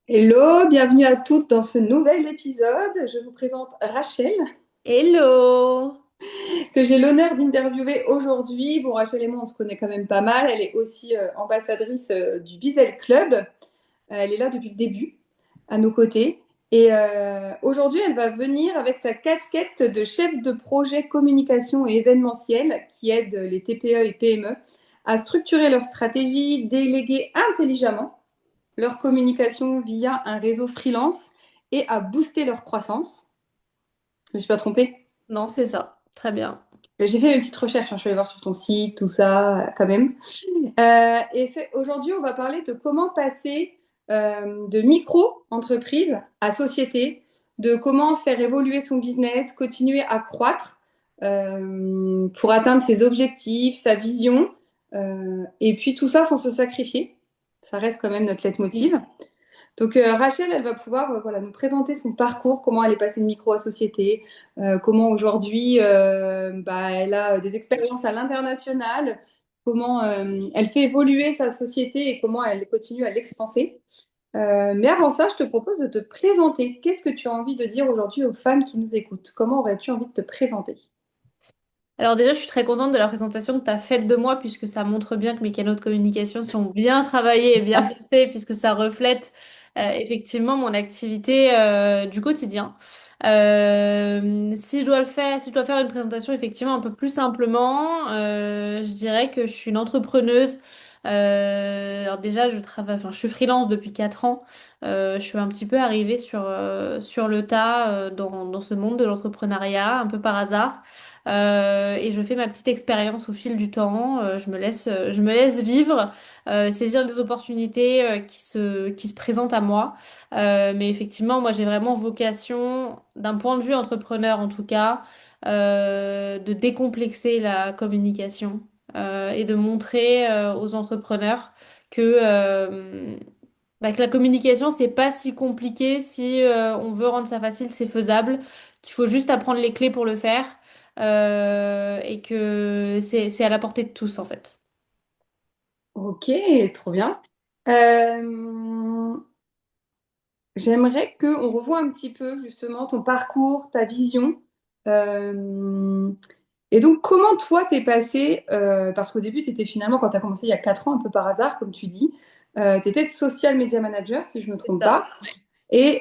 Hello, bienvenue à toutes dans ce nouvel épisode. Je vous présente Rachel, Hello! que j'ai l'honneur d'interviewer aujourd'hui. Bon, Rachel et moi, on se connaît quand même pas mal. Elle est aussi ambassadrice du Bizel Club. Elle est là depuis le début, à nos côtés. Et aujourd'hui, elle va venir avec sa casquette de chef de projet communication et événementiel qui aide les TPE et PME à structurer leur stratégie, déléguer intelligemment leur communication via un réseau freelance et à booster leur croissance. Je me suis pas trompée. Non, c'est ça. Très bien. J'ai fait une petite recherche, hein, je suis allée voir sur ton site, tout ça, quand même. Aujourd'hui, on va parler de comment passer de micro-entreprise à société, de comment faire évoluer son business, continuer à croître pour atteindre ses objectifs, sa vision, et puis tout ça sans se sacrifier. Ça reste quand même notre leitmotiv. Donc Rachel, elle va pouvoir voilà, nous présenter son parcours, comment elle est passée de micro à société, comment aujourd'hui elle a des expériences à l'international, comment elle fait évoluer sa société et comment elle continue à l'expanser. Mais avant ça, je te propose de te présenter. Qu'est-ce que tu as envie de dire aujourd'hui aux femmes qui nous écoutent? Comment aurais-tu envie de te présenter? Alors déjà, je suis très contente de la présentation que tu as faite de moi, puisque ça montre bien que mes canaux de communication sont bien travaillés et bien pensés, puisque ça reflète effectivement mon activité du quotidien. Si je dois le faire, si je dois faire une présentation effectivement un peu plus simplement, je dirais que je suis une entrepreneuse. Alors déjà, je travaille, enfin, je suis freelance depuis 4 ans. Je suis un petit peu arrivée sur le tas dans ce monde de l'entrepreneuriat, un peu par hasard. Et je fais ma petite expérience au fil du temps. Je me laisse vivre, saisir des opportunités qui se présentent à moi. Mais effectivement, moi, j'ai vraiment vocation, d'un point de vue entrepreneur en tout cas, de décomplexer la communication et de montrer aux entrepreneurs que, que la communication, c'est pas si compliqué si on veut rendre ça facile, c'est faisable, qu'il faut juste apprendre les clés pour le faire et que c'est à la portée de tous en fait. Ok, trop bien. Euh, J'aimerais qu'on revoie un petit peu justement ton parcours, ta vision. Euh, et donc, comment toi t'es passé, parce qu'au début, tu étais finalement, quand tu as commencé il y a 4 ans, un peu par hasard, comme tu dis, tu étais social media manager, si je ne me C'est trompe ça. pas, et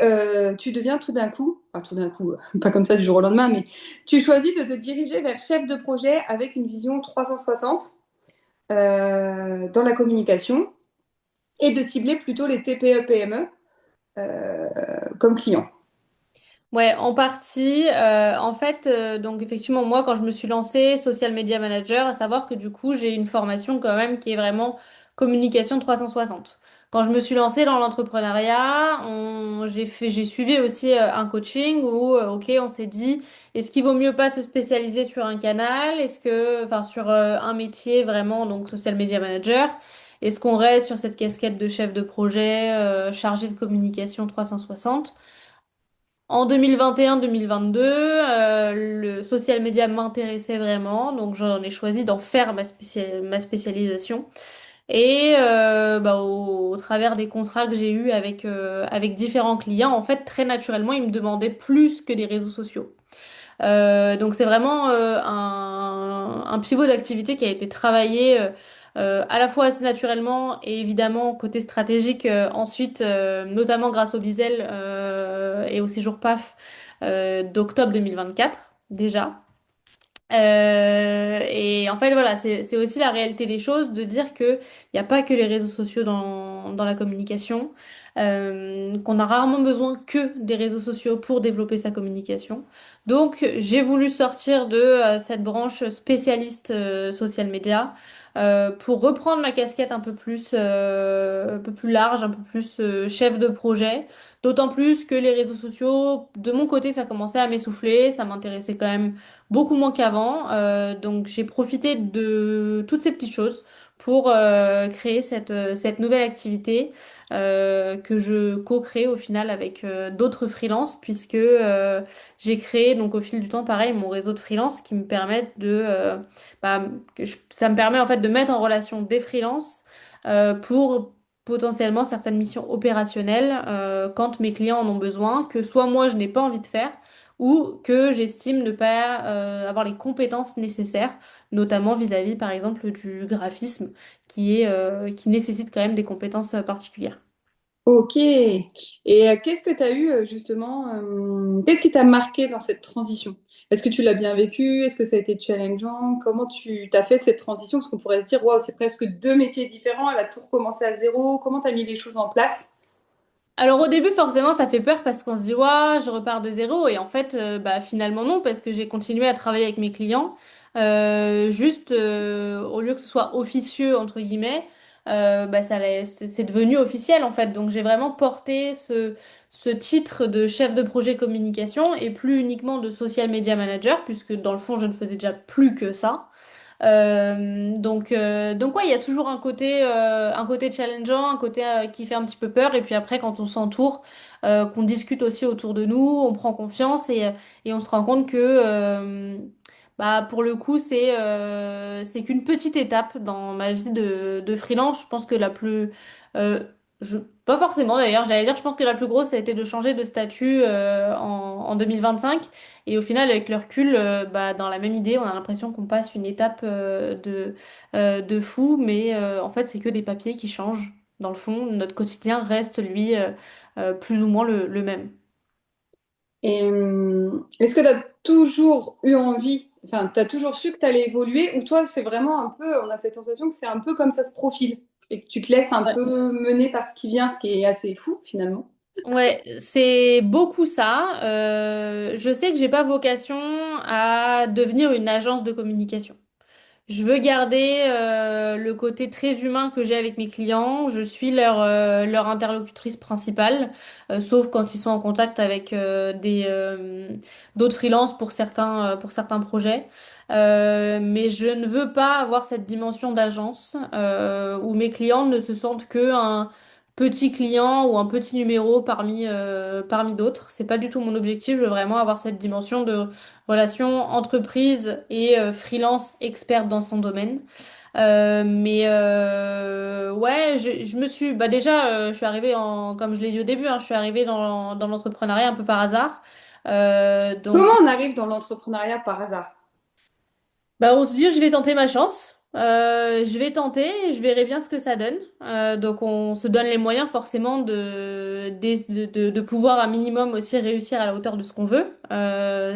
tu deviens tout d'un coup, enfin tout d'un coup, pas comme ça du jour au lendemain, mais tu choisis de te diriger vers chef de projet avec une vision 360 dans la communication et de cibler plutôt les TPE-PME comme clients. Ouais, en partie. En fait, donc effectivement, moi, quand je me suis lancée social media manager, à savoir que du coup, j'ai une formation quand même qui est vraiment communication 360. Quand je me suis lancée dans l'entrepreneuriat, j'ai suivi aussi un coaching où, ok, on s'est dit, est-ce qu'il vaut mieux pas se spécialiser sur un canal? Enfin, sur un métier vraiment, donc social media manager? Est-ce qu'on reste sur cette casquette de chef de projet, chargé de communication 360? En 2021-2022, le social media m'intéressait vraiment, donc j'en ai choisi d'en faire ma spécialisation. Et au travers des contrats que j'ai eus avec différents clients, en fait, très naturellement, ils me demandaient plus que les réseaux sociaux. Donc c'est vraiment un pivot d'activité qui a été travaillé à la fois assez naturellement et évidemment côté stratégique ensuite, notamment grâce au Bizel et au séjour PAF d'octobre 2024 déjà. Et en fait, voilà, c'est aussi la réalité des choses de dire que il n'y a pas que les réseaux sociaux dans la communication, qu'on a rarement besoin que des réseaux sociaux pour développer sa communication. Donc, j'ai voulu sortir de cette branche spécialiste social media pour reprendre ma casquette un peu plus large, un peu plus chef de projet. D'autant plus que les réseaux sociaux, de mon côté, ça commençait à m'essouffler, ça m'intéressait quand même beaucoup moins qu'avant. Donc j'ai profité de toutes ces petites choses pour créer cette nouvelle activité que je co-crée au final avec d'autres freelances puisque j'ai créé donc au fil du temps pareil mon réseau de freelance qui me permettent ça me permet en fait de mettre en relation des freelances pour potentiellement certaines missions opérationnelles quand mes clients en ont besoin, que soit moi je n'ai pas envie de faire ou que j'estime ne pas avoir les compétences nécessaires, notamment vis-à-vis par exemple du graphisme qui nécessite quand même des compétences particulières. Ok. Et qu'est-ce que tu as eu justement, qu'est-ce qui t'a marqué dans cette transition? Est-ce que tu l'as bien vécu? Est-ce que ça a été challengeant? Comment tu t'as fait cette transition? Parce qu'on pourrait se dire, waouh, c'est presque deux métiers différents, elle a tout recommencé à zéro. Comment tu as mis les choses en place? Alors au début forcément ça fait peur parce qu'on se dit ouais je repars de zéro et en fait bah finalement non parce que j'ai continué à travailler avec mes clients juste au lieu que ce soit officieux entre guillemets bah c'est devenu officiel en fait donc j'ai vraiment porté ce titre de chef de projet communication et plus uniquement de social media manager puisque dans le fond je ne faisais déjà plus que ça. Donc ouais, il y a toujours un côté challengeant, un côté qui fait un petit peu peur. Et puis après, quand on s'entoure, qu'on discute aussi autour de nous, on prend confiance et on se rend compte que bah, pour le coup, c'est qu'une petite étape dans ma vie de freelance. Je pense que la plus... euh, pas forcément d'ailleurs, j'allais dire, je pense que la plus grosse, ça a été de changer de statut en 2025. Et au final, avec le recul, bah, dans la même idée, on a l'impression qu'on passe une étape de fou, mais en fait, c'est que des papiers qui changent. Dans le fond, notre quotidien reste, lui, plus ou moins le même. Et est-ce que tu as toujours eu envie, enfin, tu as toujours su que tu allais évoluer, ou toi, c'est vraiment un peu, on a cette sensation que c'est un peu comme ça se profile, et que tu te laisses un Ouais. peu mener par ce qui vient, ce qui est assez fou finalement. Ouais, c'est beaucoup ça. Je sais que j'ai pas vocation à devenir une agence de communication. Je veux garder le côté très humain que j'ai avec mes clients. Je suis leur interlocutrice principale, sauf quand ils sont en contact avec d'autres freelances pour certains projets. Mais je ne veux pas avoir cette dimension d'agence où mes clients ne se sentent que un petit client ou un petit numéro parmi d'autres. C'est pas du tout mon objectif. Je veux vraiment avoir cette dimension de relation entreprise et freelance experte dans son domaine. Ouais, je me suis bah déjà je suis arrivée comme je l'ai dit au début, hein, je suis arrivée dans l'entrepreneuriat un peu par hasard. Comment Donc on arrive dans l'entrepreneuriat par hasard? bah, on se dit, je vais tenter ma chance. Je vais tenter et je verrai bien ce que ça donne. Donc, on se donne les moyens forcément de pouvoir un minimum aussi réussir à la hauteur de ce qu'on veut.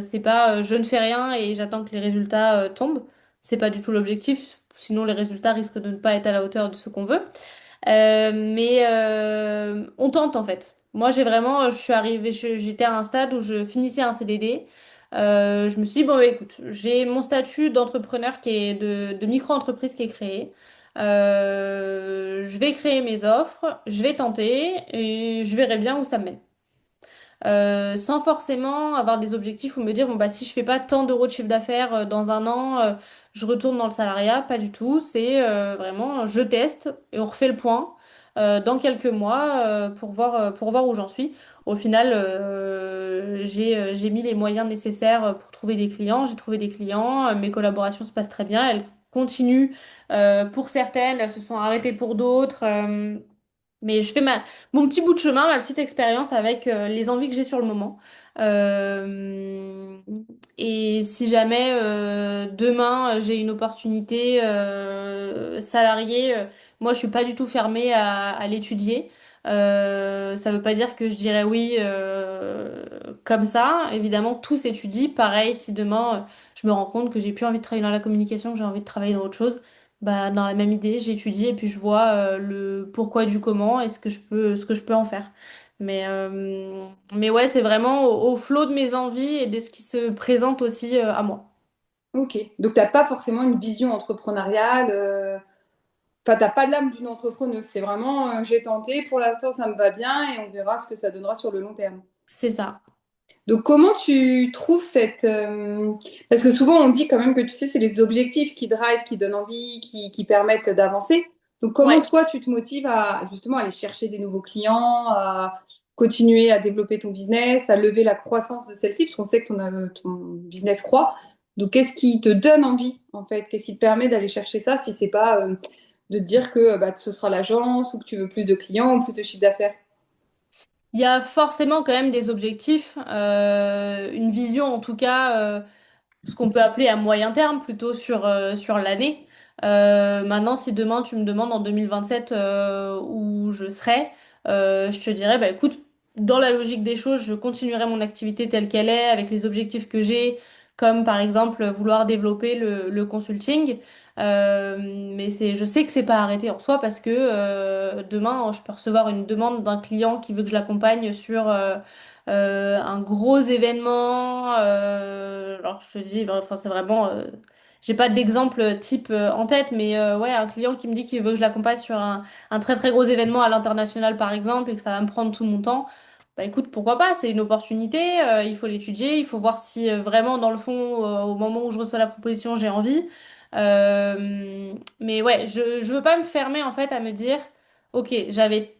C'est pas je ne fais rien et j'attends que les résultats tombent. C'est pas du tout l'objectif. Sinon, les résultats risquent de ne pas être à la hauteur de ce qu'on veut. On tente en fait. Moi, je suis arrivée, j'étais à un stade où je finissais un CDD. Je me suis dit, bon, bah, écoute, j'ai mon statut d'entrepreneur de micro-entreprise qui est créé. Je vais créer mes offres, je vais tenter et je verrai bien où ça me mène sans forcément avoir des objectifs ou me dire, bon, bah, si je fais pas tant d'euros de chiffre d'affaires dans un an, je retourne dans le salariat. Pas du tout. C'est vraiment, je teste et on refait le point dans quelques mois pour voir où j'en suis. Au final, j'ai mis les moyens nécessaires pour trouver des clients. J'ai trouvé des clients. Mes collaborations se passent très bien. Elles continuent pour certaines. Elles se sont arrêtées pour d'autres. Mais je fais mon petit bout de chemin, ma petite expérience avec les envies que j'ai sur le moment. Euh, et si jamais demain j'ai une opportunité salariée, moi je suis pas du tout fermée à l'étudier. Ça veut pas dire que je dirais oui comme ça. Évidemment, tout s'étudie. Pareil, si demain je me rends compte que j'ai plus envie de travailler dans la communication, que j'ai envie de travailler dans autre chose. Bah, dans la même idée, j'étudie et puis je vois le pourquoi du comment et ce que je peux en faire. Mais ouais, c'est vraiment au flot de mes envies et de ce qui se présente aussi à moi. Ok, donc t'as pas forcément une vision entrepreneuriale, enfin t'as pas l'âme d'une entrepreneuse, c'est vraiment j'ai tenté, pour l'instant ça me va bien et on verra ce que ça donnera sur le long terme. C'est ça. Donc, comment tu trouves cette... Parce que souvent, on dit quand même que, tu sais, c'est les objectifs qui drive, qui donnent envie, qui permettent d'avancer. Donc, comment Ouais. toi, tu te motives à justement aller chercher des nouveaux clients, à continuer à développer ton business, à lever la croissance de celle-ci, parce qu'on sait que ton business croît. Donc, qu'est-ce qui te donne envie, en fait? Qu'est-ce qui te permet d'aller chercher ça si c'est pas de te dire que bah, ce sera l'agence ou que tu veux plus de clients ou plus de chiffre d'affaires? Il y a forcément quand même des objectifs, une vision en tout cas. Ce qu'on peut appeler à moyen terme, plutôt sur l'année. Maintenant, si demain tu me demandes en 2027 où je serai, je te dirais, bah écoute, dans la logique des choses, je continuerai mon activité telle qu'elle est, avec les objectifs que j'ai, comme par exemple vouloir développer le consulting. Mais je sais que c'est pas arrêté en soi parce que demain, je peux recevoir une demande d'un client qui veut que je l'accompagne sur un gros événement. Alors je te dis, enfin c'est vraiment, j'ai pas d'exemple type en tête, mais ouais, un client qui me dit qu'il veut que je l'accompagne sur un très très gros événement à l'international par exemple et que ça va me prendre tout mon temps. Bah écoute, pourquoi pas, c'est une opportunité, il faut l'étudier, il faut voir si vraiment dans le fond, au moment où je reçois la proposition, j'ai envie. Mais ouais, je veux pas me fermer en fait à me dire, ok, j'avais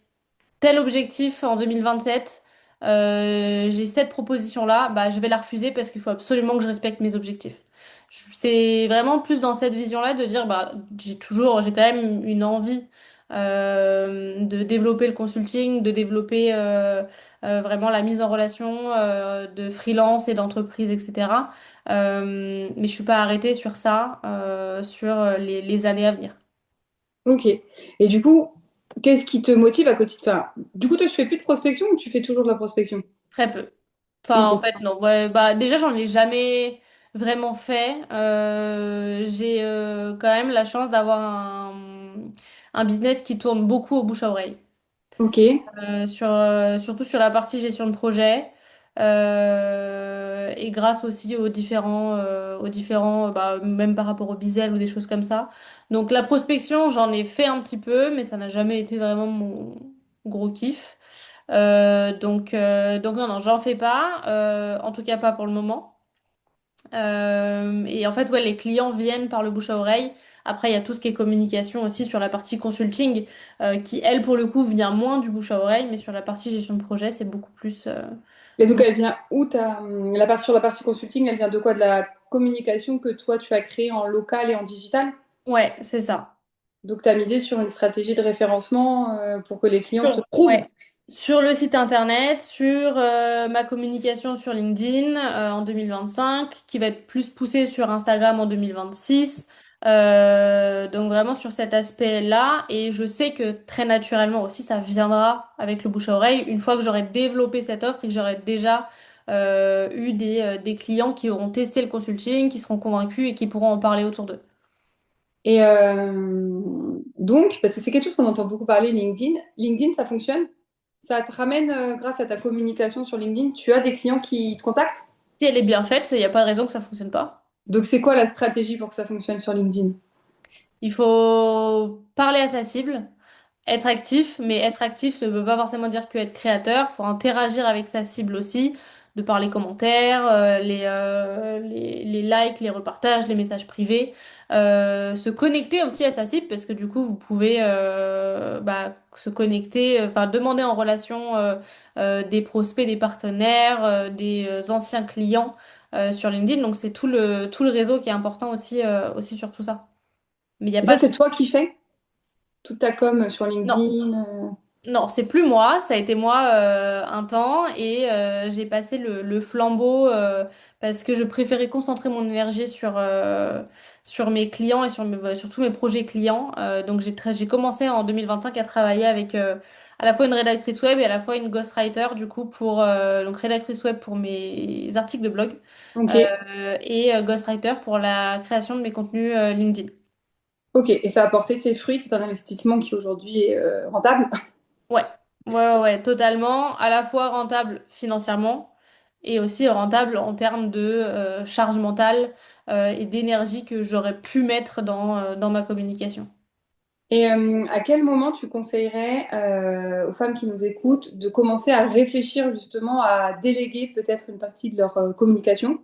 tel objectif en 2027, j'ai cette proposition-là, bah, je vais la refuser parce qu'il faut absolument que je respecte mes objectifs. C'est vraiment plus dans cette vision-là de dire, bah, j'ai quand même une envie de développer le consulting, de développer vraiment la mise en relation de freelance et d'entreprise, etc. Mais je suis pas arrêtée sur ça, sur les années à venir. Ok. Et du coup, qu'est-ce qui te motive à côté enfin, du coup, toi, tu fais plus de prospection ou tu fais toujours de la prospection? Très peu. Enfin, en Ok. fait, non. Ouais, bah, déjà, j'en ai jamais vraiment fait. J'ai quand même la chance d'avoir un business qui tourne beaucoup au bouche à oreille. Ok. Surtout sur la partie gestion de projet. Et grâce aussi aux différents, bah, même par rapport au Bizel ou des choses comme ça. Donc, la prospection, j'en ai fait un petit peu, mais ça n'a jamais été vraiment mon gros kiff. Donc non, non, j'en fais pas, en tout cas pas pour le moment. Et en fait, ouais, les clients viennent par le bouche à oreille. Après, il y a tout ce qui est communication aussi sur la partie consulting, qui, elle, pour le coup, vient moins du bouche à oreille, mais sur la partie gestion de projet, c'est beaucoup plus. Et donc, elle vient où sur la partie consulting, elle vient de quoi? De la communication que toi, tu as créée en local et en digital? Ouais, c'est ça. Donc, tu as misé sur une stratégie de référencement pour que les clients te trouvent. Ouais. Sur le site internet, sur ma communication sur LinkedIn en 2025, qui va être plus poussée sur Instagram en 2026. Donc vraiment sur cet aspect-là. Et je sais que très naturellement aussi, ça viendra avec le bouche à oreille une fois que j'aurai développé cette offre et que j'aurai déjà eu des clients qui auront testé le consulting, qui seront convaincus et qui pourront en parler autour d'eux. Et donc, parce que c'est quelque chose qu'on entend beaucoup parler, LinkedIn. LinkedIn, ça fonctionne? Ça te ramène, grâce à ta communication sur LinkedIn, tu as des clients qui te contactent? Si elle est bien faite, il n'y a pas de raison que ça fonctionne pas. Donc, c'est quoi la stratégie pour que ça fonctionne sur LinkedIn? Il faut parler à sa cible, être actif, mais être actif ne veut pas forcément dire que être créateur. Il faut interagir avec sa cible aussi, de par les commentaires, les likes, les repartages, les messages privés. Se connecter aussi à sa cible, parce que du coup, vous pouvez bah, se connecter, enfin demander en relation des prospects, des partenaires, des anciens clients sur LinkedIn. Donc c'est tout le réseau qui est important aussi sur tout ça. Mais il n'y a Et pas ça, de... c'est toi qui fais toute ta com sur Non, LinkedIn. non, c'est plus moi, ça a été moi un temps et j'ai passé le flambeau parce que je préférais concentrer mon énergie sur mes clients et sur tous mes projets clients. Donc j'ai commencé en 2025 à travailler avec à la fois une rédactrice web et à la fois une ghostwriter du coup donc rédactrice web pour mes articles de blog Ok, et ghostwriter pour la création de mes contenus LinkedIn. ok. Et ça a apporté ses fruits. C'est un investissement qui aujourd'hui est rentable. Ouais, ouais, ouais, ouais, totalement. À la fois rentable financièrement et aussi rentable en termes de charge mentale et d'énergie que j'aurais pu mettre dans ma communication. Et à quel moment tu conseillerais aux femmes qui nous écoutent de commencer à réfléchir justement à déléguer peut-être une partie de leur communication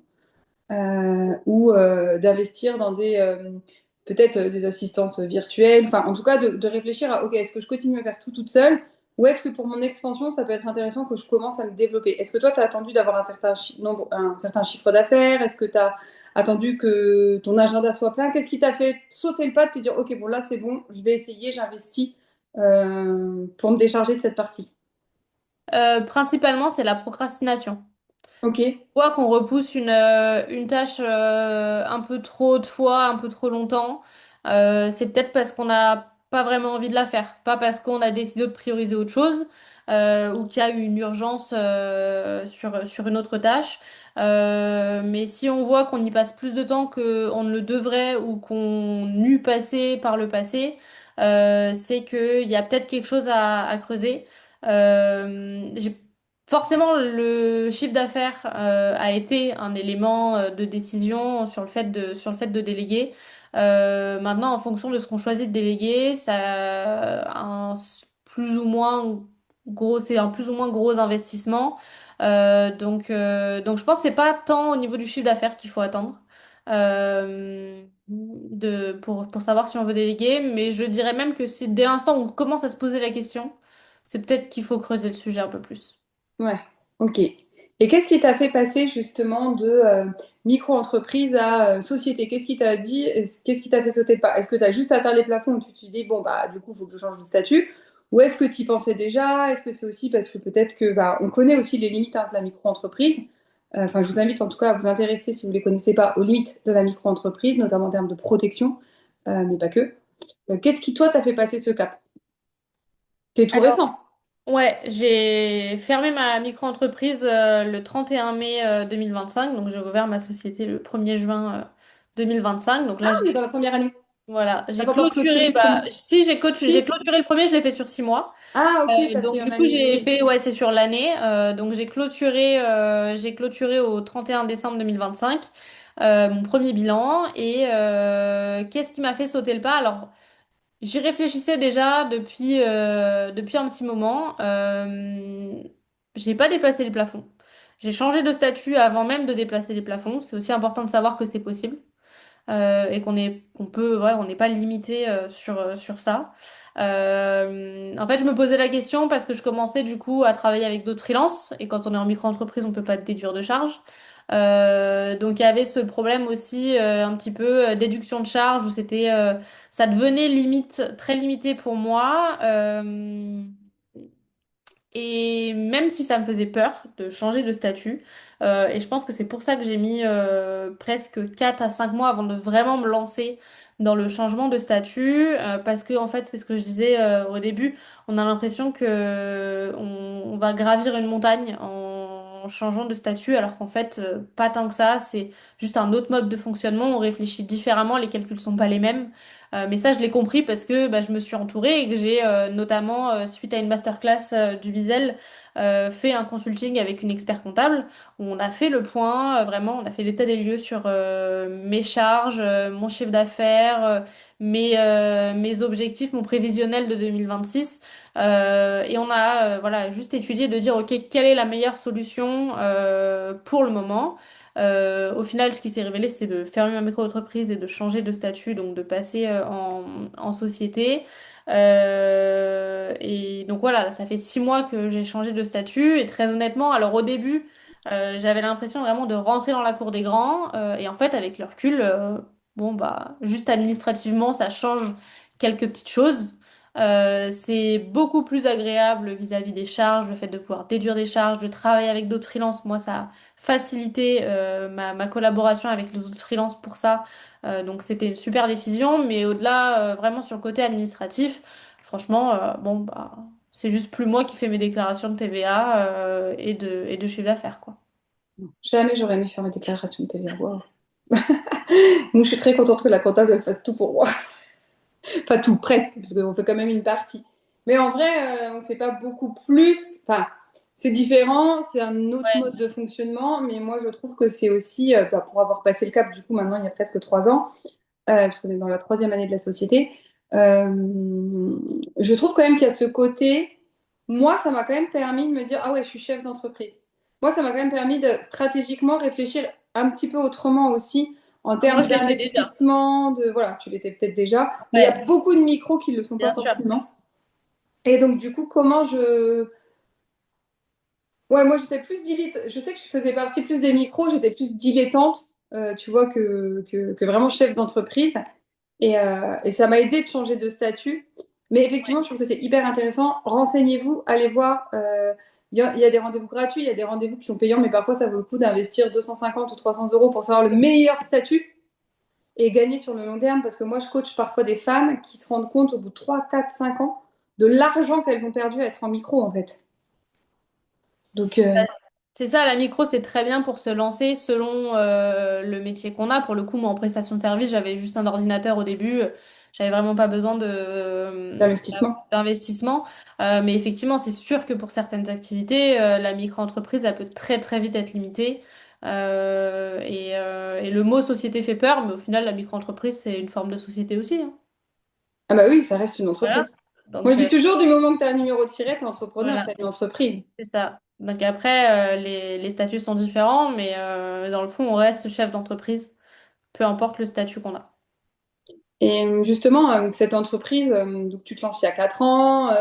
ou d'investir dans peut-être des assistantes virtuelles, enfin en tout cas de réfléchir à ok, est-ce que je continue à faire tout toute seule Ou est-ce que pour mon expansion, ça peut être intéressant que je commence à me développer? Est-ce que toi, tu as attendu d'avoir un certain nombre, un certain chiffre d'affaires? Est-ce que tu as attendu que ton agenda soit plein? Qu'est-ce qui t'a fait sauter le pas de te dire, OK, bon, là, c'est bon, je vais essayer, j'investis pour me décharger de cette partie? Principalement, c'est la procrastination. OK, Soit qu'on repousse une tâche un peu trop de fois, un peu trop longtemps, c'est peut-être parce qu'on n'a pas vraiment envie de la faire, pas parce qu'on a décidé de prioriser autre chose ou qu'il y a eu une urgence sur une autre tâche. Mais si on voit qu'on y passe plus de temps qu'on ne le devrait ou qu'on eût passé par le passé, c'est qu'il y a peut-être quelque chose à creuser. J'ai Forcément, le chiffre d'affaires a été un élément de décision sur le fait de déléguer. Maintenant, en fonction de ce qu'on choisit de déléguer, ça a plus ou moins c'est un plus ou moins gros investissement. Donc, je pense que c'est pas tant au niveau du chiffre d'affaires qu'il faut attendre pour savoir si on veut déléguer, mais je dirais même que si dès l'instant où on commence à se poser la question, c'est peut-être qu'il faut creuser le sujet un peu plus. ouais, OK. Et qu'est-ce qui t'a fait passer justement de micro-entreprise à société? Qu'est-ce qui t'a dit, qu'est-ce qui t'a fait sauter le pas? Est-ce que tu as juste atteint les plafonds où tu te dis, bon, bah, du coup, il faut que je change de statut? Ou est-ce que tu y pensais déjà? Est-ce que c'est aussi parce que peut-être que, bah, on connaît aussi les limites hein, de la micro-entreprise? Enfin, je vous invite en tout cas à vous intéresser, si vous ne les connaissez pas, aux limites de la micro-entreprise, notamment en termes de protection, mais pas que. Qu'est-ce qui, toi, t'a fait passer ce cap? Qui est tout récent. Ouais, j'ai fermé ma micro-entreprise le 31 mai 2025, donc j'ai ouvert ma société le 1er juin 2025. Donc Ah, là, on est dans la première année. voilà, T'as j'ai pas encore clôturé clôturé, le premier. si j'ai Si. clôturé le premier, je l'ai fait sur 6 mois. Ah, ok, t'as Donc fait un du coup, année. j'ai Oui. fait, ouais, c'est sur l'année. Donc j'ai clôturé au 31 décembre 2025 mon premier bilan. Et qu'est-ce qui m'a fait sauter le pas? Alors, j'y réfléchissais déjà depuis un petit moment. J'ai pas déplacé les plafonds. J'ai changé de statut avant même de déplacer les plafonds. C'est aussi important de savoir que c'est possible et qu'on peut, ouais, on n'est pas limité sur ça. En fait, je me posais la question parce que je commençais du coup à travailler avec d'autres freelances et quand on est en micro-entreprise, on peut pas déduire de charges. Donc il y avait ce problème aussi un petit peu déduction de charges où ça devenait limite très limité pour moi. Et même si ça me faisait peur de changer de statut, et je pense que c'est pour ça que j'ai mis presque 4 à 5 mois avant de vraiment me lancer dans le changement de statut, parce que en fait, c'est ce que je disais au début, on a l'impression que on va gravir une montagne en changeant de statut, alors qu'en fait, pas tant que ça, c'est juste un autre mode de fonctionnement, on réfléchit différemment, les calculs sont pas les mêmes. Mais ça, je l'ai compris parce que bah, je me suis entourée et que j'ai notamment, suite à une masterclass du Bizel, fait un consulting avec une expert comptable où on a fait le point, vraiment, on a fait l'état des lieux sur mes charges, mon chiffre d'affaires, mes objectifs, mon prévisionnel de 2026. Et on a voilà, juste étudié de dire, OK, quelle est la meilleure solution pour le moment? Au final, ce qui s'est révélé, c'est de fermer ma micro-entreprise et de changer de statut, donc de passer en société. Et donc voilà, ça fait 6 mois que j'ai changé de statut. Et très honnêtement, alors au début, j'avais l'impression vraiment de rentrer dans la cour des grands. Et en fait, avec le recul, bon bah, juste administrativement, ça change quelques petites choses. C'est beaucoup plus agréable vis-à-vis des charges, le fait de pouvoir déduire des charges, de travailler avec d'autres freelances. Moi, ça faciliter ma collaboration avec les autres freelances pour ça. Donc c'était une super décision, mais au-delà, vraiment sur le côté administratif, franchement, bon, bah, c'est juste plus moi qui fais mes déclarations de TVA et de chiffre d'affaires, quoi. Jamais j'aurais aimé faire ma déclaration de TVA. Waouh. Donc, je suis très contente que la comptable elle fasse tout pour moi. Enfin, tout, presque, parce qu'on fait quand même une partie. Mais en vrai, on ne fait pas beaucoup plus. Enfin, c'est différent, c'est un autre Ouais. mode de fonctionnement, mais moi, je trouve que c'est aussi, bah, pour avoir passé le cap, du coup, maintenant, il y a presque 3 ans, parce qu'on est dans la troisième année de la société, je trouve quand même qu'il y a ce côté. Moi, ça m'a quand même permis de me dire, ah ouais, je suis chef d'entreprise. Moi, ça m'a quand même permis de stratégiquement réfléchir un petit peu autrement aussi en Moi, termes je l'étais déjà. d'investissement, de voilà, tu l'étais peut-être déjà, mais il y a Ouais, beaucoup de micros qui ne le sont pas bien sûr. forcément. Et donc, du coup, comment je... Ouais, moi, j'étais plus dilettante. Je sais que je faisais partie plus des micros, j'étais plus dilettante, tu vois, que vraiment chef d'entreprise. Et ça m'a aidé de changer de statut. Mais effectivement, je trouve que c'est hyper intéressant. Renseignez-vous, allez voir. Il y a des rendez-vous gratuits, il y a des rendez-vous qui sont payants, mais parfois ça vaut le coup d'investir 250 ou 300 euros pour savoir le meilleur statut et gagner sur le long terme. Parce que moi, je coach parfois des femmes qui se rendent compte au bout de 3, 4, 5 ans de l'argent qu'elles ont perdu à être en micro, en fait. Donc, C'est ça, la micro, c'est très bien pour se lancer selon le métier qu'on a. Pour le coup, moi, en prestation de service, j'avais juste un ordinateur au début. J'avais vraiment pas besoin d'investissement. d'investissement. Mais effectivement, c'est sûr que pour certaines activités, la micro-entreprise, elle peut très, très vite être limitée. Et le mot société fait peur, mais au final, la micro-entreprise, c'est une forme de société aussi, hein. Ah bah oui, ça reste une Voilà. entreprise. Moi, Donc, je dis toujours, du moment que tu as un numéro de siret, tu es entrepreneur, tu voilà. as une entreprise. C'est ça. Donc après, les statuts sont différents, mais dans le fond, on reste chef d'entreprise, peu importe le statut qu'on a. Et justement, cette entreprise, donc tu te lances il y a 4 ans,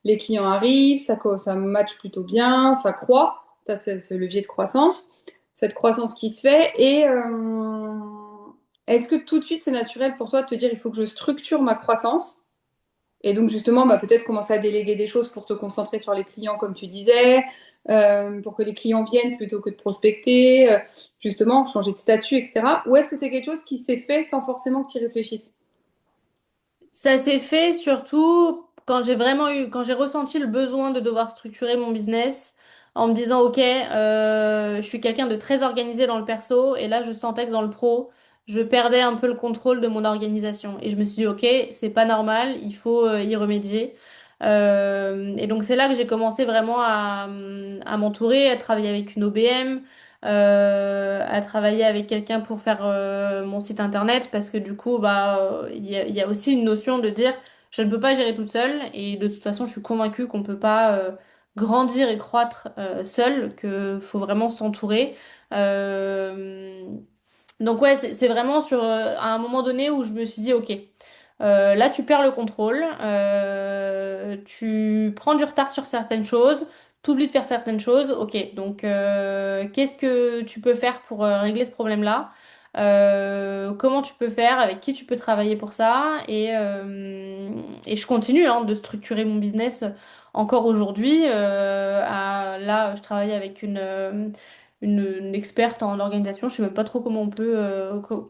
les clients arrivent, ça match plutôt bien, ça croît, tu as ce levier de croissance, cette croissance qui se fait. Et est-ce que tout de suite c'est naturel pour toi de te dire il faut que je structure ma croissance? Et donc justement, bah, peut-être commencer à déléguer des choses pour te concentrer sur les clients, comme tu disais, pour que les clients viennent plutôt que de prospecter, justement, changer de statut, etc. Ou est-ce que c'est quelque chose qui s'est fait sans forcément que tu y réfléchisses? Ça s'est fait surtout quand j'ai ressenti le besoin de devoir structurer mon business en me disant, OK, je suis quelqu'un de très organisé dans le perso et là, je sentais que dans le pro, je perdais un peu le contrôle de mon organisation. Et je me suis dit, OK, c'est pas normal, il faut y remédier. Et donc, c'est là que j'ai commencé vraiment à m'entourer, à travailler avec une OBM, à travailler avec quelqu'un pour faire mon site internet parce que du coup, bah, il y a aussi une notion de dire je ne peux pas gérer toute seule et de toute façon, je suis convaincue qu'on ne peut pas grandir et croître seul, qu'il faut vraiment s'entourer. Euh, donc ouais, c'est vraiment à un moment donné où je me suis dit, ok, là tu perds le contrôle, tu prends du retard sur certaines choses, tu oublies de faire certaines choses, ok, donc qu'est-ce que tu peux faire pour régler ce problème-là? Comment tu peux faire, avec qui tu peux travailler pour ça? Et je continue hein, de structurer mon business encore aujourd'hui. Là, je travaille avec une experte en organisation, je sais même pas trop comment on peut,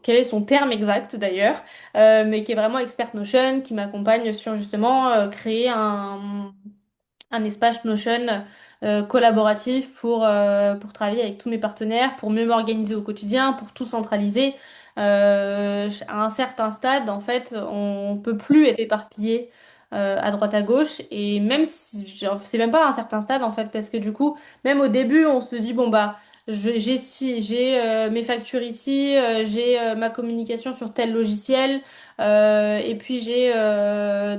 quel est son terme exact d'ailleurs, mais qui est vraiment expert Notion, qui m'accompagne sur justement créer un espace Notion collaboratif pour travailler avec tous mes partenaires, pour mieux m'organiser au quotidien, pour tout centraliser. À un certain stade, en fait, on peut plus être éparpillé à droite à gauche. Et même si, genre, c'est même pas à un certain stade, en fait, parce que du coup, même au début, on se dit, bon, bah, j'ai mes factures ici, j'ai ma communication sur tel logiciel. Et puis j'ai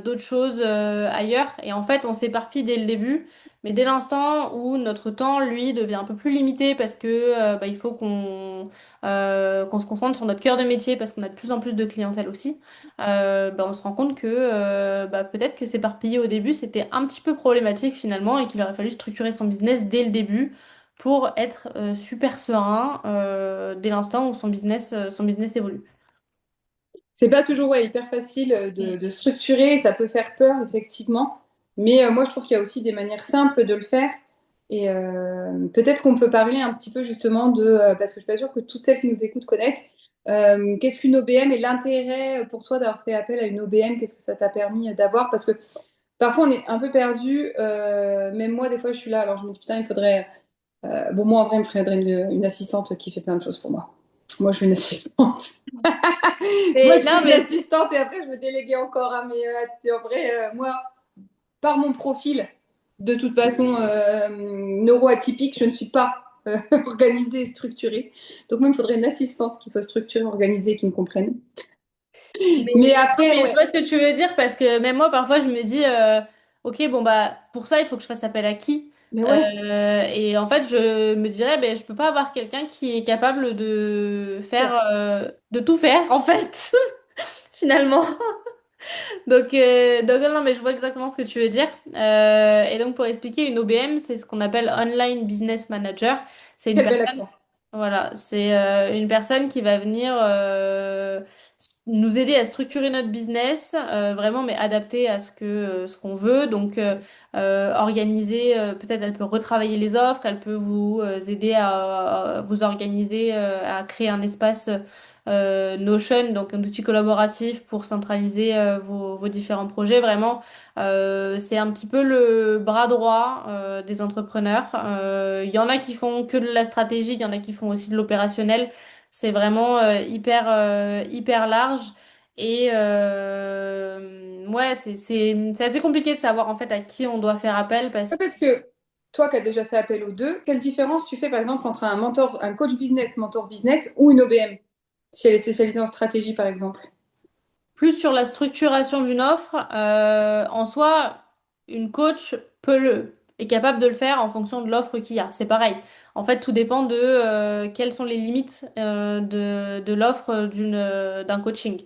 d'autres choses ailleurs. Et en fait, on s'éparpille dès le début. Mais dès l'instant où notre temps, lui, devient un peu plus limité parce que bah, il faut qu'on se concentre sur notre cœur de métier parce qu'on a de plus en plus de clientèle aussi, bah, on se rend compte que bah, peut-être que s'éparpiller au début, c'était un petit peu problématique finalement et qu'il aurait fallu structurer son business dès le début pour être super serein dès l'instant où son business évolue. C'est pas toujours ouais, hyper facile de structurer, ça peut faire peur, effectivement. Mais moi, je trouve qu'il y a aussi des manières simples de le faire. Et peut-être qu'on peut parler un petit peu justement parce que je suis pas sûre que toutes celles qui nous écoutent connaissent, qu'est-ce qu'une OBM et l'intérêt pour toi d'avoir fait appel à une OBM, qu'est-ce que ça t'a permis d'avoir? Parce que parfois, on est un peu perdu. Même moi, des fois, je suis là, alors je me dis, putain, il faudrait. Bon, moi, en vrai, il me faudrait une assistante qui fait plein de choses pour moi. Moi, je suis une assistante. Moi, je Non, suis une mais assistante et après, je veux déléguer encore à mes. En vrai, moi, par mon profil, de toute façon, neuroatypique, je ne suis pas organisée et structurée. Donc, moi, il me faudrait une assistante qui soit structurée, organisée, qui me comprenne. Mais non, après, mais je ouais. vois ce que tu veux dire parce que même moi, parfois, je me dis, ok, bon, bah, pour ça, il faut que je fasse appel à qui? Mais ouais. Et en fait, je me dirais, ben, je peux pas avoir quelqu'un qui est capable de faire, de tout faire, en fait, finalement. Donc non, mais je vois exactement ce que tu veux dire. Et donc, pour expliquer, une OBM, c'est ce qu'on appelle Online Business Manager. C'est une Quel bel personne, accent. voilà, c'est une personne qui va venir nous aider à structurer notre business, vraiment, mais adapté à ce qu'on veut. Donc, organiser, peut-être elle peut retravailler les offres, elle peut vous aider à vous organiser, à créer un espace. Notion, donc un outil collaboratif pour centraliser vos différents projets. Vraiment, c'est un petit peu le bras droit des entrepreneurs. Il y en a qui font que de la stratégie, il y en a qui font aussi de l'opérationnel. C'est vraiment hyper large. Et ouais, c'est assez compliqué de savoir en fait à qui on doit faire appel Ouais, parce que parce que toi qui as déjà fait appel aux deux, quelle différence tu fais par exemple entre un mentor, un coach business, mentor business ou une OBM, si elle est spécialisée en stratégie par exemple? plus sur la structuration d'une offre, en soi, une coach est capable de le faire en fonction de l'offre qu'il y a. C'est pareil. En fait, tout dépend de quelles sont les limites de l'offre d'un coaching.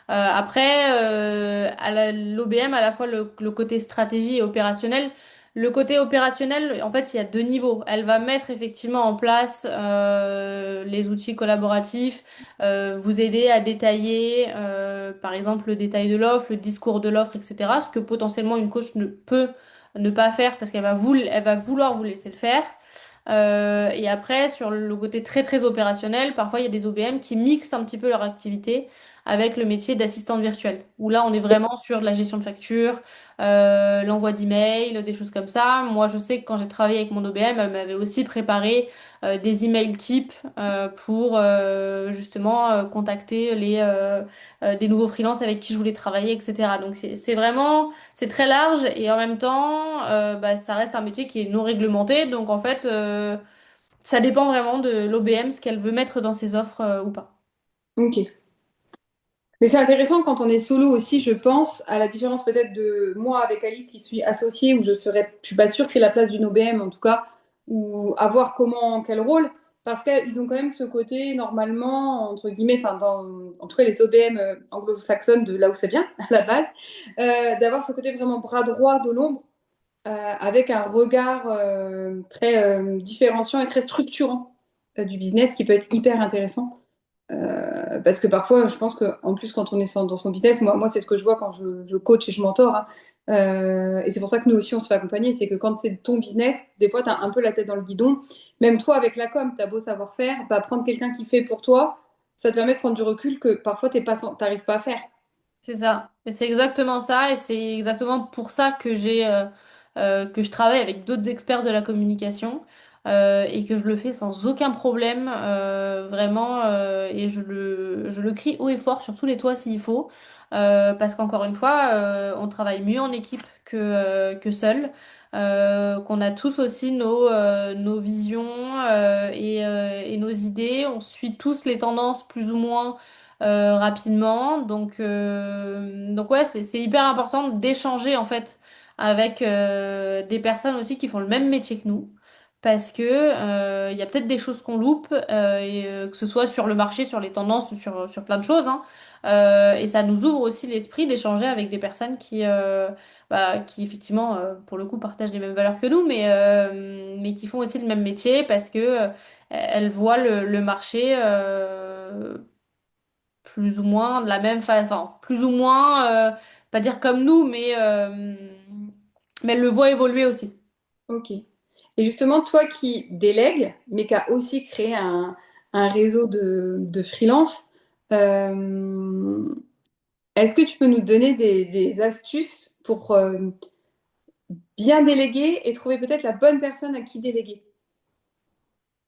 Après, à l'OBM, à la fois le côté stratégie et opérationnel. Le côté opérationnel, en fait, il y a deux niveaux. Elle va mettre effectivement en place les outils collaboratifs, vous aider à détailler, par exemple, le détail de l'offre, le discours de l'offre, etc. Ce que potentiellement une coach ne peut ne pas faire parce elle va vouloir vous laisser le faire. Et après, sur le côté très très opérationnel, parfois il y a des OBM qui mixent un petit peu leur activité avec le métier d'assistante virtuelle, où là on est vraiment sur de la gestion de factures, l'envoi d'emails, des choses comme ça. Moi, je sais que quand j'ai travaillé avec mon OBM, elle m'avait aussi préparé des emails types pour justement contacter des nouveaux freelances avec qui je voulais travailler, etc. Donc c'est vraiment, c'est très large et en même temps, bah, ça reste un métier qui est non réglementé. Donc en fait, ça dépend vraiment de l'OBM, ce qu'elle veut mettre dans ses offres ou pas. Ok. Mais c'est intéressant quand on est solo aussi, je pense, à la différence peut-être de moi avec Alice qui suis associée, où je suis pas sûre qu'il y ait la place d'une OBM en tout cas, ou à voir comment, quel rôle, parce qu'ils ont quand même ce côté normalement, entre guillemets, enfin, en tout cas les OBM anglo-saxonnes de là où ça vient, à la base, d'avoir ce côté vraiment bras droit de l'ombre, avec un regard très différenciant et très structurant du business qui peut être hyper intéressant. Parce que parfois, je pense qu'en plus, quand on est dans son business, moi c'est ce que je vois quand je coach et je mentor, hein. Et c'est pour ça que nous aussi, on se fait accompagner. C'est que quand c'est ton business, des fois, tu as un peu la tête dans le guidon. Même toi, avec la com, tu as beau savoir-faire, bah, prendre quelqu'un qui fait pour toi, ça te permet de prendre du recul que parfois, t'arrives pas à faire. C'est ça. Et c'est exactement ça. Et c'est exactement pour ça que je travaille avec d'autres experts de la communication et que je le fais sans aucun problème, vraiment. Et je le crie haut et fort sur tous les toits s'il faut. Parce qu'encore une fois, on travaille mieux en équipe que seul. Qu'on a tous aussi nos visions et nos idées. On suit tous les tendances plus ou moins rapidement. Donc ouais, c'est hyper important d'échanger en fait avec des personnes aussi qui font le même métier que nous. Parce que il y a peut-être des choses qu'on loupe, que ce soit sur le marché, sur les tendances, sur plein de choses, hein. Et ça nous ouvre aussi l'esprit d'échanger avec des personnes qui effectivement, pour le coup, partagent les mêmes valeurs que nous, mais qui font aussi le même métier parce que elles voient le marché plus ou moins de la même façon, enfin, plus ou moins, pas dire comme nous, mais elle le voit évoluer aussi. Ok. Et justement, toi qui délègues, mais qui a aussi créé un réseau de freelance, euh, est-ce que tu peux nous donner des astuces pour bien déléguer et trouver peut-être la bonne personne à qui déléguer?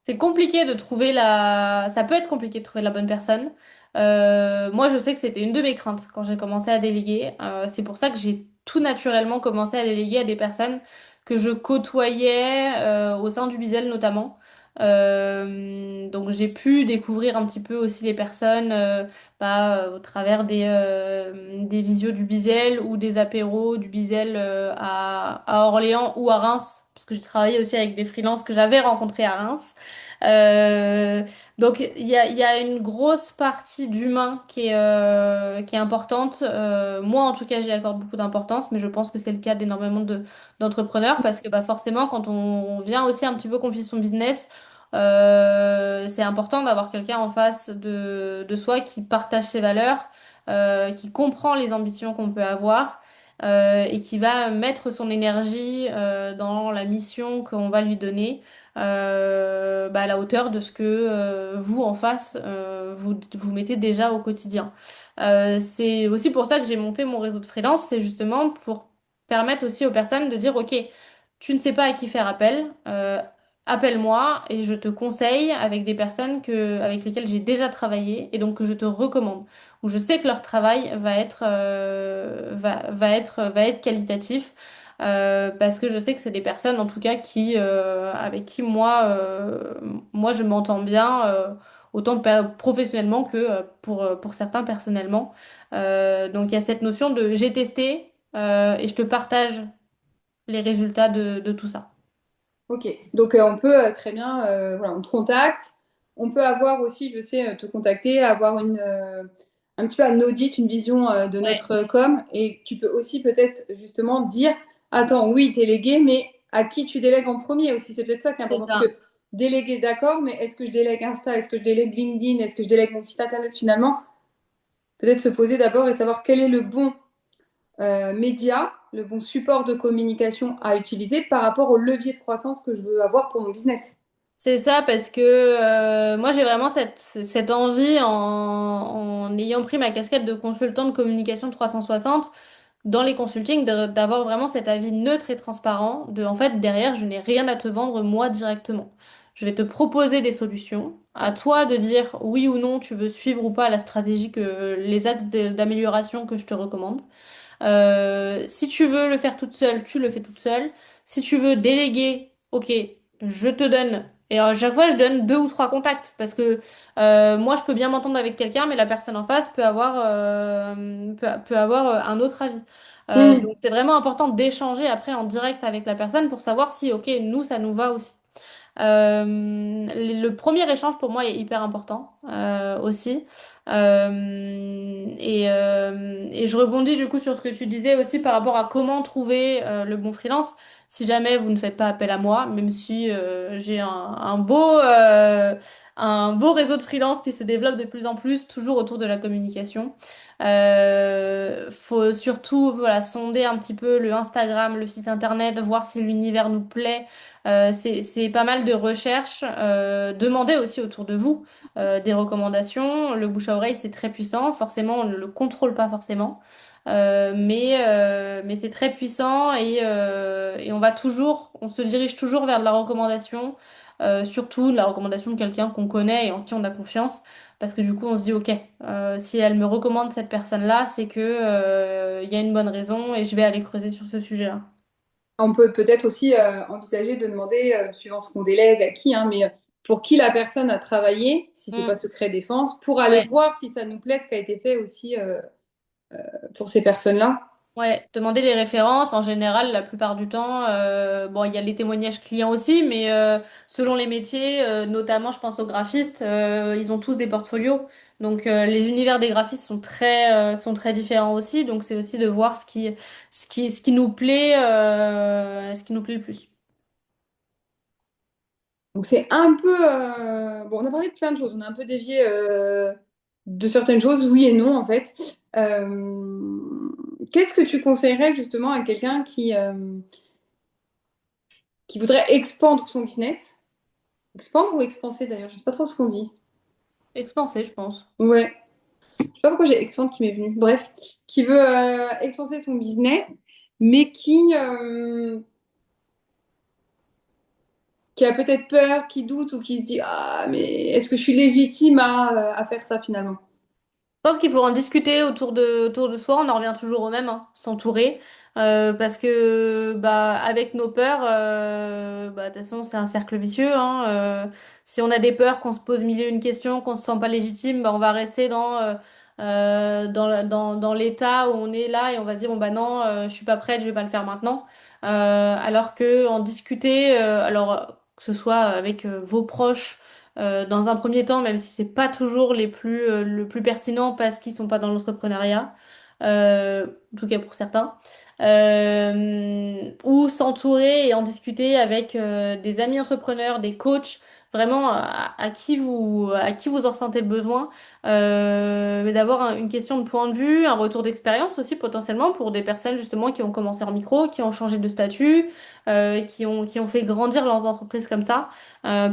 C'est compliqué de trouver Ça peut être compliqué de trouver la bonne personne. Moi, je sais que c'était une de mes craintes quand j'ai commencé à déléguer. C'est pour ça que j'ai tout naturellement commencé à déléguer à des personnes que je côtoyais au sein du Bizel notamment. Donc j'ai pu découvrir un petit peu aussi les personnes au travers des visios du Bizel ou des apéros du Bizel à Orléans ou à Reims parce que j'ai travaillé aussi avec des freelances que j'avais rencontrés à Reims. Euh, donc il y a une grosse partie d'humain qui est importante. Moi, en tout cas, j'y accorde beaucoup d'importance, mais je pense que c'est le cas d'énormément d'entrepreneurs parce que bah, forcément, quand on vient aussi un petit peu confier son business, c'est important d'avoir quelqu'un en face de soi qui partage ses valeurs, qui comprend les ambitions qu'on peut avoir et qui va mettre son énergie dans la mission qu'on va lui donner bah, à la hauteur de ce que vous en face vous mettez déjà au quotidien. C'est aussi pour ça que j'ai monté mon réseau de freelance, c'est justement pour permettre aussi aux personnes de dire, OK, tu ne sais pas à qui faire appel, appelle-moi et je te conseille avec des personnes avec lesquelles j'ai déjà travaillé et donc que je te recommande, où je sais que leur travail va être qualitatif. Parce que je sais que c'est des personnes en tout cas avec qui moi je m'entends bien autant professionnellement que pour certains personnellement. Donc il y a cette notion de j'ai testé et je te partage les résultats de tout ça. Ok, donc on peut très bien, voilà, on te contacte. On peut avoir aussi, je sais, te contacter, avoir un petit peu un audit, une vision de Ouais, notre com. Et tu peux aussi peut-être justement dire, attends, oui, déléguer, mais à qui tu délègues en premier aussi. C'est peut-être ça qui est c'est important. Parce ça. que déléguer, d'accord, mais est-ce que je délègue Insta, est-ce que je délègue LinkedIn, est-ce que je délègue mon site internet finalement? Peut-être se poser d'abord et savoir quel est le bon média, le bon support de communication à utiliser par rapport au levier de croissance que je veux avoir pour mon business. C'est ça parce que moi j'ai vraiment cette envie en ayant pris ma casquette de consultant de communication 360 dans les consultings d'avoir vraiment cet avis neutre et transparent de en fait derrière je n'ai rien à te vendre moi directement. Je vais te proposer des solutions. À toi de dire oui ou non tu veux suivre ou pas la stratégie les axes d'amélioration que je te recommande. Si tu veux le faire toute seule, tu le fais toute seule. Si tu veux déléguer, ok, je te donne. Et à chaque fois, je donne deux ou trois contacts parce que moi, je peux bien m'entendre avec quelqu'un, mais la personne en face peut avoir un autre avis. Hmm. Donc, c'est vraiment important d'échanger après en direct avec la personne pour savoir si, ok, nous, ça nous va aussi. Le premier échange pour moi est hyper important aussi. Et je rebondis du coup sur ce que tu disais aussi par rapport à comment trouver le bon freelance. Si jamais vous ne faites pas appel à moi, même si j'ai un beau réseau de freelance qui se développe de plus en plus, toujours autour de la communication. Faut surtout voilà, sonder un petit peu le Instagram, le site internet, voir si l'univers nous plaît. C'est pas mal de recherches. Demandez aussi autour de vous des recommandations. Le bouche à oreille, c'est très puissant. Forcément, on ne le contrôle pas forcément. Mais c'est très puissant et on se dirige toujours vers de la recommandation, surtout de la recommandation de quelqu'un qu'on connaît et en qui on a confiance. Parce que du coup, on se dit, OK, si elle me recommande cette personne-là, c'est que, il y a une bonne raison et je vais aller creuser sur ce sujet-là. On peut peut-être aussi envisager de demander, suivant ce qu'on délègue à qui, hein, mais pour qui la personne a travaillé, si c'est pas Mm. secret défense, pour aller Ouais. voir si ça nous plaît, ce qui a été fait aussi pour ces personnes-là. Ouais, demander les références, en général, la plupart du temps, bon, il y a les témoignages clients aussi, mais selon les métiers, notamment, je pense aux graphistes, ils ont tous des portfolios. Donc, les univers des graphistes sont très différents aussi. Donc, c'est aussi de voir ce qui nous plaît, ce qui nous plaît le plus. Donc c'est un peu... bon, on a parlé de plein de choses, on a un peu dévié de certaines choses, oui et non en fait. Qu'est-ce que tu conseillerais justement à quelqu'un qui voudrait expandre son business? Expandre ou expanser d'ailleurs? Je sais pas trop ce qu'on dit. Expansé, je pense. Ouais. Je sais pas pourquoi j'ai expand qui m'est venu. Bref, qui veut expanser son business, mais qui a peut-être peur, qui doute ou qui se dit ah mais est-ce que je suis légitime à faire ça finalement? Je pense qu'il faut en discuter autour de soi. On en revient toujours au même, hein, s'entourer. Parce que bah, avec nos peurs, bah, de toute façon, c'est un cercle vicieux, hein. Si on a des peurs, qu'on se pose mille et une questions, qu'on se sent pas légitime, bah, on va rester dans l'état où on est là et on va se dire, bon, bah non, je suis pas prête, je vais pas le faire maintenant. alors que en discuter, alors que ce soit avec vos proches dans un premier temps, même si c'est pas toujours le plus pertinent parce qu'ils sont pas dans l'entrepreneuriat, en tout cas pour certains, ou s'entourer et en discuter avec des amis entrepreneurs, des coachs, vraiment à qui vous en ressentez le besoin, mais d'avoir une question de point de vue, un retour d'expérience aussi potentiellement pour des personnes justement qui ont commencé en micro, qui ont changé de statut, qui ont fait grandir leurs entreprises comme ça.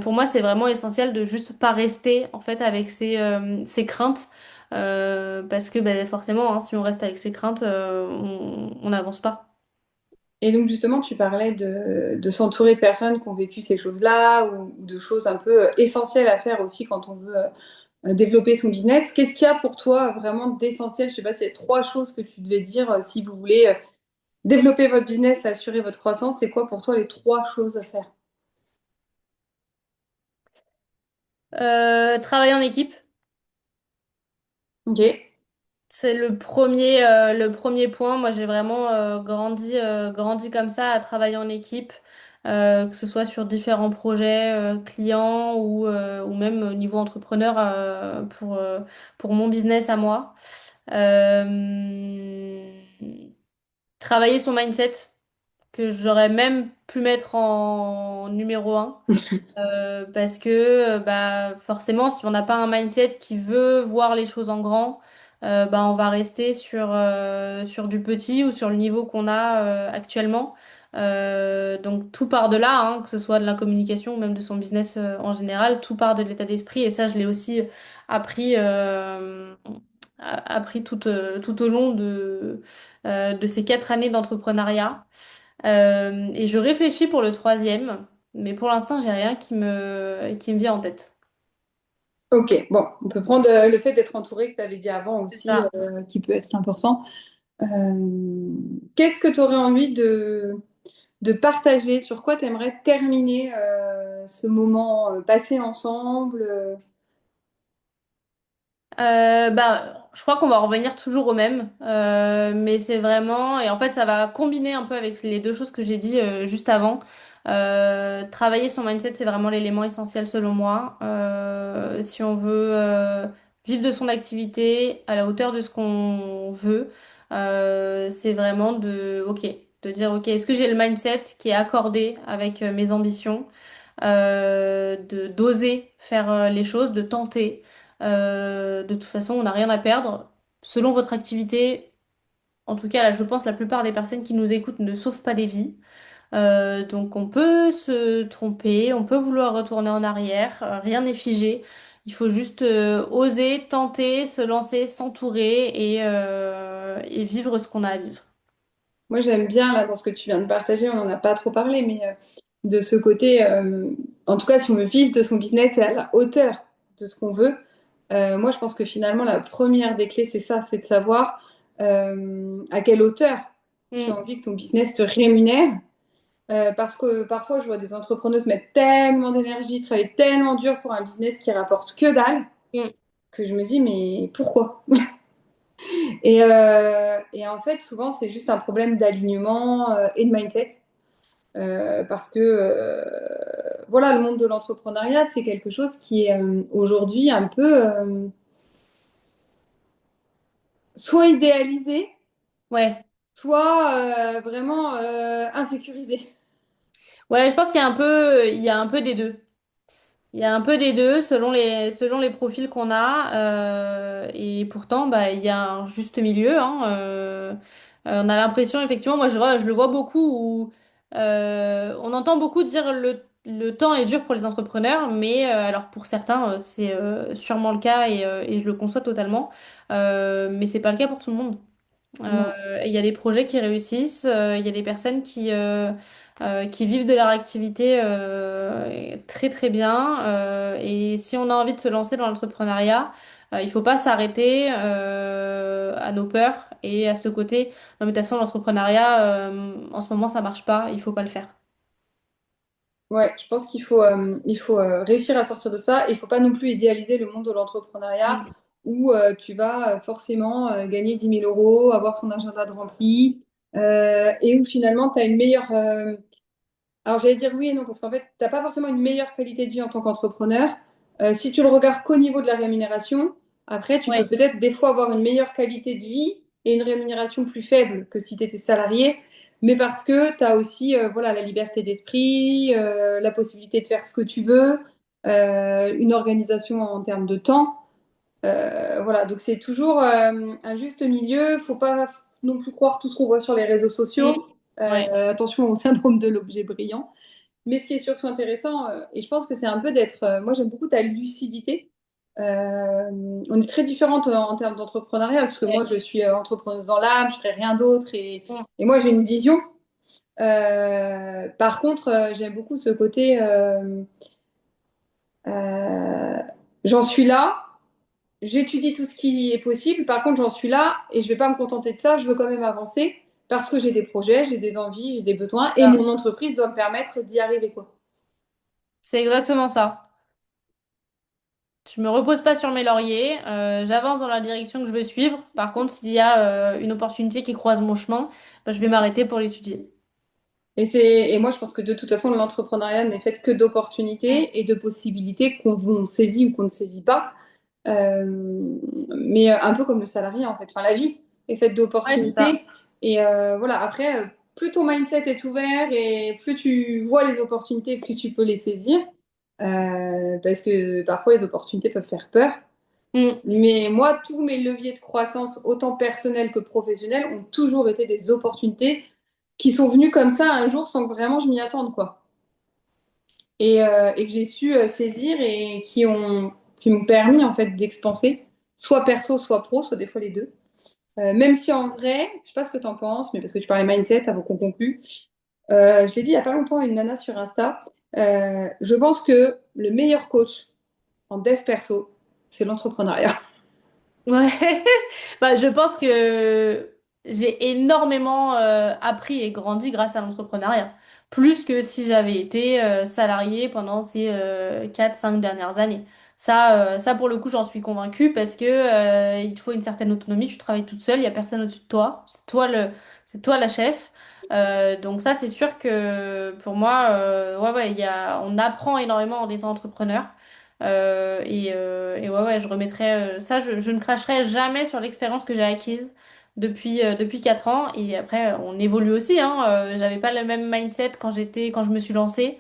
Pour moi, c'est vraiment essentiel de juste pas rester en fait avec ces craintes. Parce que bah, forcément, hein, si on reste avec ses craintes, on n'avance pas. Et donc justement, tu parlais de s'entourer de personnes qui ont vécu ces choses-là ou de choses un peu essentielles à faire aussi quand on veut développer son business. Qu'est-ce qu'il y a pour toi vraiment d'essentiel? Je sais pas s'il y a trois choses que tu devais dire si vous voulez développer votre business, assurer votre croissance. C'est quoi pour toi les trois choses à faire? Travailler en équipe. Ok. C'est le premier point. Moi, j'ai vraiment grandi comme ça, à travailler en équipe, que ce soit sur différents projets clients ou même au niveau entrepreneur pour mon business à moi. Euh, Travailler son mindset, que j'aurais même pu mettre en numéro un. Parce que bah, forcément, si on n'a pas un mindset qui veut voir les choses en grand, bah, on va rester sur du petit ou sur le niveau qu'on a actuellement. Donc tout part de là, hein, que ce soit de la communication ou même de son business en général, tout part de l'état d'esprit. Et ça, je l'ai aussi appris, appris tout au long de ces 4 années d'entrepreneuriat. Et je réfléchis pour le troisième, mais pour l'instant, j'ai rien qui me vient en tête. Ok, bon, on peut prendre le fait d'être entouré que tu avais dit avant C'est aussi, ça. qui peut être important. Qu'est-ce que tu aurais envie de partager? Sur quoi tu aimerais terminer ce moment passé ensemble? Bah, je crois qu'on va revenir toujours au même, mais c'est vraiment, et en fait, ça va combiner un peu avec les deux choses que j'ai dit juste avant. Travailler son mindset, c'est vraiment l'élément essentiel selon moi. Si on veut vivre de son activité à la hauteur de ce qu'on veut, c'est vraiment de dire, ok, est-ce que j'ai le mindset qui est accordé avec mes ambitions? De d'oser faire les choses, de tenter. De toute façon, on n'a rien à perdre. Selon votre activité, en tout cas, là, je pense la plupart des personnes qui nous écoutent ne sauvent pas des vies. Donc on peut se tromper, on peut vouloir retourner en arrière, rien n'est figé. Il faut juste oser, tenter, se lancer, s'entourer et vivre ce qu'on a à vivre. Moi, j'aime bien, là, dans ce que tu viens de partager, on n'en a pas trop parlé, mais de ce côté, en tout cas, si on veut vivre de son business et à la hauteur de ce qu'on veut, moi, je pense que finalement, la première des clés, c'est ça, c'est de savoir à quelle hauteur tu as Mm, envie que ton business te rémunère. Parce que parfois, je vois des entrepreneurs mettre tellement d'énergie, travailler tellement dur pour un business qui rapporte que dalle, mm. que je me dis, mais pourquoi? Et en fait, souvent, c'est juste un problème d'alignement et de mindset. Parce que voilà, le monde de l'entrepreneuriat, c'est quelque chose qui est aujourd'hui un peu soit idéalisé, Ouais. soit vraiment insécurisé. Ouais, je pense il y a un peu des deux. Il y a un peu des deux selon les profils qu'on a. Et pourtant, bah, il y a un juste milieu, hein. On a l'impression, effectivement, je le vois beaucoup où on entend beaucoup dire le temps est dur pour les entrepreneurs, mais alors pour certains, c'est sûrement le cas et je le conçois totalement. Mais c'est pas le cas pour tout le monde. Non. Il y a des projets qui réussissent, il y a des personnes qui vivent de leur activité très très bien. Et si on a envie de se lancer dans l'entrepreneuriat, il faut pas s'arrêter à nos peurs et à ce côté. Non, mais de toute façon, l'entrepreneuriat, en ce moment, ça marche pas, il faut pas le faire. Ouais, je pense il faut réussir à sortir de ça. Il faut pas non plus idéaliser le monde de l'entrepreneuriat Mm. où tu vas forcément gagner 10 000 euros, avoir ton agenda de rempli. et où finalement tu as une meilleure... alors j'allais dire oui et non, parce qu'en fait, tu n'as pas forcément une meilleure qualité de vie en tant qu'entrepreneur. Si tu le regardes qu'au niveau de la rémunération, après, tu peux Ouais. peut-être des fois avoir une meilleure qualité de vie et une rémunération plus faible que si tu étais salarié, mais parce que tu as aussi voilà, la liberté d'esprit, la possibilité de faire ce que tu veux, une organisation en termes de temps. Voilà, donc c'est toujours un juste milieu. Faut pas non plus croire tout ce qu'on voit sur les réseaux Mm. sociaux. Ouais. Attention au syndrome de l'objet brillant. Mais ce qui est surtout intéressant, et je pense que c'est un peu d'être, moi j'aime beaucoup ta lucidité. Euh, on est très différentes en termes d'entrepreneuriat, parce que moi je suis entrepreneuse dans l'âme, je ferai rien d'autre, Ouais. et moi j'ai une vision. Par contre, j'aime beaucoup ce côté, euh, j'en suis là, j'étudie tout ce qui est possible. Par contre, j'en suis là et je vais pas me contenter de ça. Je veux quand même avancer parce que j'ai des projets, j'ai des envies, j'ai des besoins et mon entreprise doit me permettre d'y arriver, quoi. C'est exactement ça. Je me repose pas sur mes lauriers, j'avance dans la direction que je veux suivre. Par contre, s'il y a une opportunité qui croise mon chemin, bah, je vais m'arrêter pour l'étudier. Et moi, je pense que de toute façon, l'entrepreneuriat n'est fait que Mm. d'opportunités et de possibilités qu'on saisit ou qu'on ne saisit pas. Mais un peu comme le salarié, en fait. Enfin, la vie est faite Ouais, c'est ça. d'opportunités. Et voilà, après, plus ton mindset est ouvert et plus tu vois les opportunités, plus tu peux les saisir. Parce que parfois, les opportunités peuvent faire peur. Mm. Mais moi, tous mes leviers de croissance, autant personnels que professionnels, ont toujours été des opportunités qui sont venues comme ça un jour sans que vraiment je m'y attende, quoi. Et que j'ai su saisir et qui m'ont permis, en fait, d'expanser, soit perso, soit pro, soit des fois les deux. Même si en vrai, je sais pas ce que tu en penses, mais parce que tu parlais mindset avant qu'on conclue, je l'ai dit il y a pas longtemps à une nana sur Insta, je pense que le meilleur coach en dev perso, c'est l'entrepreneuriat. Ouais, bah, je pense que j'ai énormément appris et grandi grâce à l'entrepreneuriat. Plus que si j'avais été salarié pendant ces 4-5 dernières années. Ça, pour le coup, j'en suis convaincue parce que il te faut une certaine autonomie. Tu travailles toute seule, il n'y a personne au-dessus de toi. C'est toi la chef. Donc ça, c'est sûr que pour moi, ouais, on apprend énormément en étant entrepreneur. Et ouais, je remettrai ça, je ne cracherai jamais sur l'expérience que j'ai acquise depuis 4 ans. Et après, on évolue aussi, hein. J'avais pas le même mindset quand je me suis lancée.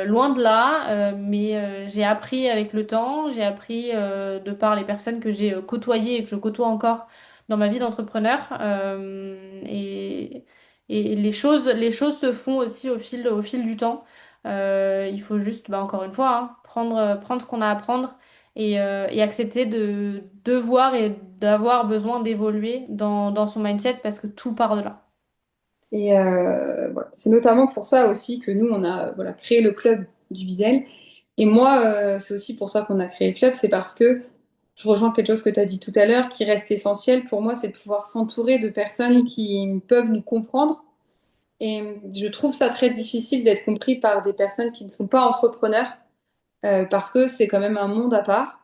Loin de là, mais j'ai appris avec le temps, j'ai appris de par les personnes que j'ai côtoyées et que je côtoie encore dans ma vie d'entrepreneur. Et les choses se font aussi au fil du temps. Il faut juste, bah, encore une fois, hein, prendre ce qu'on a à prendre et accepter de devoir et d'avoir besoin d'évoluer dans son mindset parce que tout part de là. Et voilà. C'est notamment pour ça aussi que nous, on a voilà, créé le club du Bizel. Et moi, c'est aussi pour ça qu'on a créé le club, c'est parce que je rejoins quelque chose que tu as dit tout à l'heure, qui reste essentiel pour moi, c'est de pouvoir s'entourer de personnes Mm. qui peuvent nous comprendre. Et je trouve ça très difficile d'être compris par des personnes qui ne sont pas entrepreneurs, parce que c'est quand même un monde à part.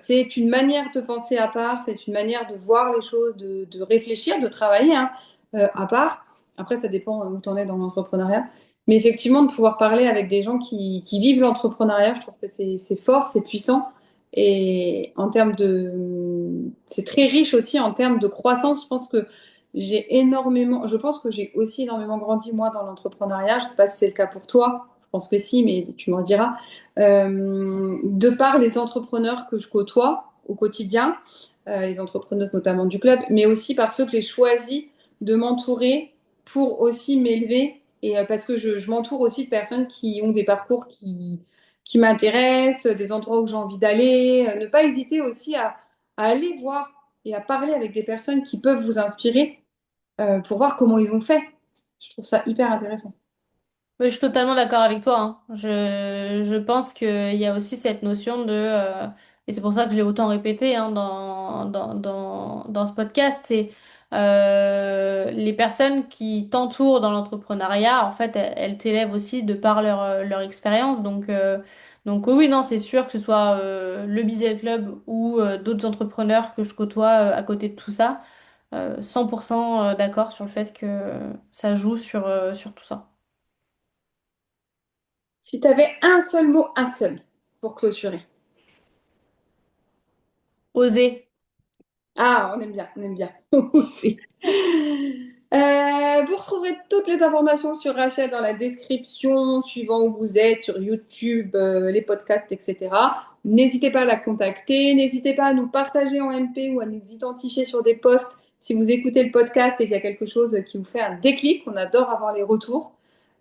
C'est une manière de penser à part, c'est une manière de voir les choses, de réfléchir, de travailler hein, à part. Après, ça dépend où tu en es dans l'entrepreneuriat. Mais effectivement, de pouvoir parler avec des gens qui vivent l'entrepreneuriat, je trouve que c'est fort, c'est puissant. Et en termes de... C'est très riche aussi en termes de croissance. Je pense que j'ai aussi énormément grandi, moi, dans l'entrepreneuriat. Je ne sais pas si c'est le cas pour toi. Je pense que si, mais tu m'en diras de par les entrepreneurs que je côtoie au quotidien, les entrepreneuses notamment du club, mais aussi par ceux que j'ai choisi de m'entourer pour aussi m'élever et parce que je m'entoure aussi de personnes qui ont des parcours qui m'intéressent, des endroits où j'ai envie d'aller, ne pas hésiter aussi à aller voir et à parler avec des personnes qui peuvent vous inspirer pour voir comment ils ont fait. Je trouve ça hyper intéressant. Oui, je suis totalement d'accord avec toi, hein. Je pense qu'il y a aussi cette notion et c'est pour ça que je l'ai autant répété hein, dans ce podcast, c'est les personnes qui t'entourent dans l'entrepreneuriat, en fait, elles t'élèvent aussi de par leur expérience. Donc oui, non, c'est sûr que ce soit le Business Club ou d'autres entrepreneurs que je côtoie à côté de tout ça. 100% d'accord sur le fait que ça joue sur tout ça. Si tu avais un seul mot, un seul, pour clôturer. Oser. Ah, on aime bien, on aime bien. Aussi. Vous retrouverez toutes les informations sur Rachel dans la description, suivant où vous êtes, sur YouTube, les podcasts, etc. N'hésitez pas à la contacter, n'hésitez pas à nous partager en MP ou à nous identifier sur des posts si vous écoutez le podcast et qu'il y a quelque chose qui vous fait un déclic. On adore avoir les retours.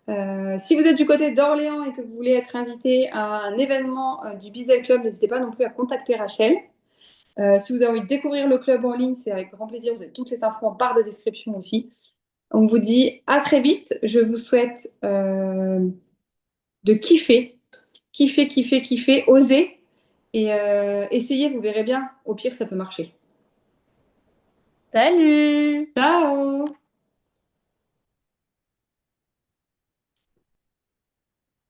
Si vous êtes du côté d'Orléans et que vous voulez être invité à un événement du Bizel Club, n'hésitez pas non plus à contacter Rachel. Si vous avez envie de découvrir le club en ligne, c'est avec grand plaisir. Vous avez toutes les infos en barre de description aussi. On vous dit à très vite. Je vous souhaite de kiffer, kiffer, kiffer, kiffer, oser et essayez, vous verrez bien. Au pire, ça peut marcher. Salut! Ciao!